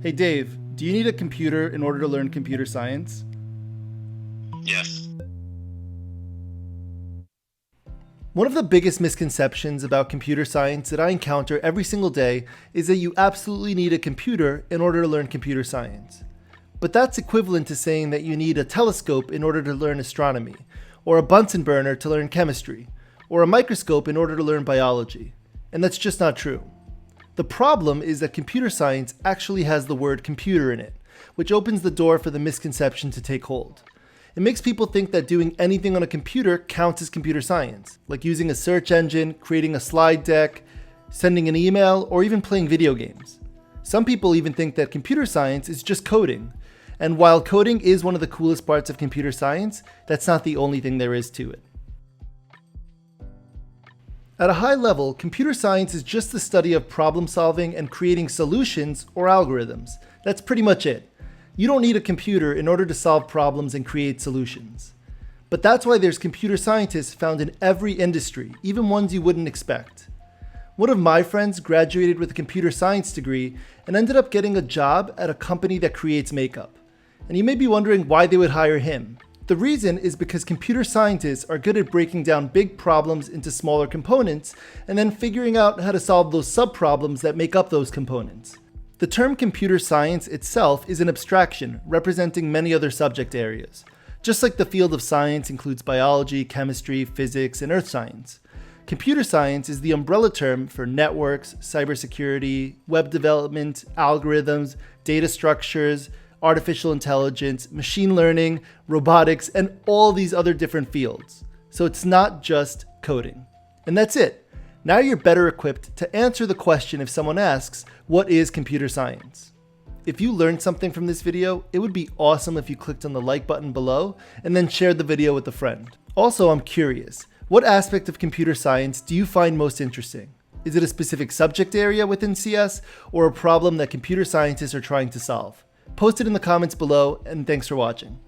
Hey Dave, do you need a computer in order to learn computer science? Yes. One of the biggest misconceptions about computer science that I encounter every single day is that you absolutely need a computer in order to learn computer science. But that's equivalent to saying that you need a telescope in order to learn astronomy, or a Bunsen burner to learn chemistry, or a microscope in order to learn biology. And that's just not true. The problem is that computer science actually has the word computer in it, which opens the door for the misconception to take hold. It makes people think that doing anything on a computer counts as computer science, like using a search engine, creating a slide deck, sending an email, or even playing video games. Some people even think that computer science is just coding. And while coding is one of the coolest parts of computer science, that's not the only thing there is to it. At a high level, computer science is just the study of problem solving and creating solutions or algorithms. That's pretty much it. You don't need a computer in order to solve problems and create solutions. But that's why there's computer scientists found in every industry, even ones you wouldn't expect. One of my friends graduated with a computer science degree and ended up getting a job at a company that creates makeup. And you may be wondering why they would hire him. The reason is because computer scientists are good at breaking down big problems into smaller components and then figuring out how to solve those subproblems that make up those components. The term computer science itself is an abstraction representing many other subject areas, just like the field of science includes biology, chemistry, physics, and earth science. Computer science is the umbrella term for networks, cybersecurity, web development, algorithms, data structures, artificial intelligence, machine learning, robotics, and all these other different fields. So it's not just coding. And that's it. Now you're better equipped to answer the question if someone asks, what is computer science? If you learned something from this video, it would be awesome if you clicked on the like button below and then shared the video with a friend. Also, I'm curious, what aspect of computer science do you find most interesting? Is it a specific subject area within CS or a problem that computer scientists are trying to solve? Post it in the comments below, and thanks for watching.